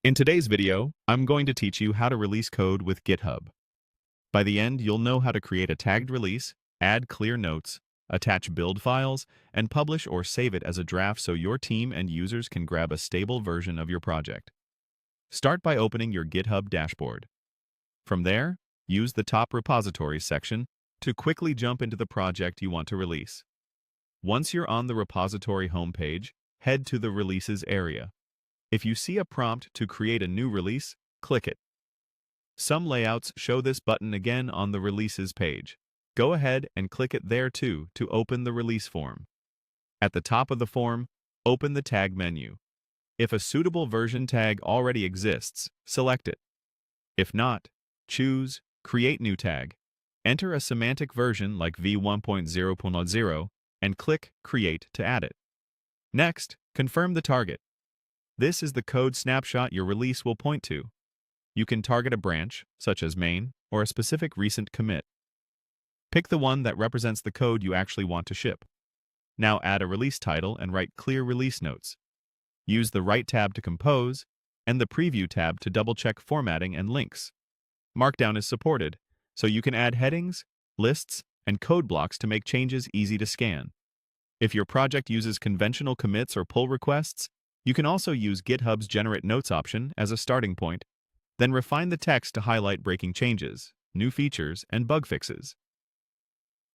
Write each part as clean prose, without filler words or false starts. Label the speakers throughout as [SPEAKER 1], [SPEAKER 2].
[SPEAKER 1] In today's video, I'm going to teach you how to release code with GitHub. By the end, you'll know how to create a tagged release, add clear notes, attach build files, and publish or save it as a draft so your team and users can grab a stable version of your project. Start by opening your GitHub dashboard. From there, use the top repositories section to quickly jump into the project you want to release. Once you're on the repository homepage, head to the Releases area. If you see a prompt to create a new release, click it. Some layouts show this button again on the Releases page. Go ahead and click it there too to open the release form. At the top of the form, open the tag menu. If a suitable version tag already exists, select it. If not, choose Create New Tag. Enter a semantic version like v1.0.0 and click Create to add it. Next, confirm the target. This is the code snapshot your release will point to. You can target a branch, such as main, or a specific recent commit. Pick the one that represents the code you actually want to ship. Now add a release title and write clear release notes. Use the Write tab to compose, and the Preview tab to double-check formatting and links. Markdown is supported, so you can add headings, lists, and code blocks to make changes easy to scan. If your project uses conventional commits or pull requests, you can also use GitHub's Generate Notes option as a starting point, then refine the text to highlight breaking changes, new features, and bug fixes.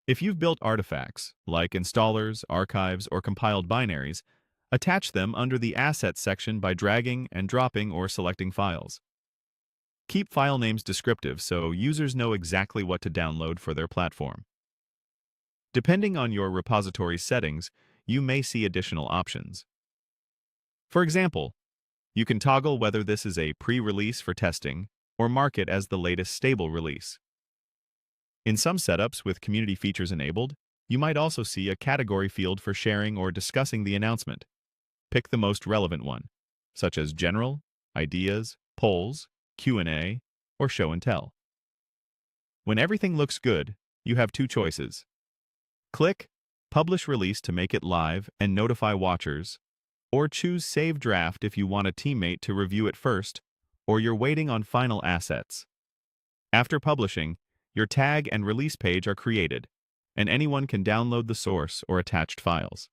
[SPEAKER 1] If you've built artifacts, like installers, archives, or compiled binaries, attach them under the Assets section by dragging and dropping or selecting files. Keep file names descriptive so users know exactly what to download for their platform. Depending on your repository settings, you may see additional options. For example, you can toggle whether this is a pre-release for testing or mark it as the latest stable release. In some setups with community features enabled, you might also see a category field for sharing or discussing the announcement. Pick the most relevant one, such as General, Ideas, Polls, Q&A, or Show and Tell. When everything looks good, you have two choices. Click Publish Release to make it live and notify watchers, or choose Save Draft if you want a teammate to review it first, or you're waiting on final assets. After publishing, your tag and release page are created, and anyone can download the source or attached files.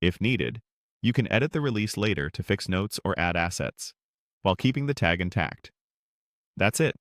[SPEAKER 1] If needed, you can edit the release later to fix notes or add assets, while keeping the tag intact. That's it.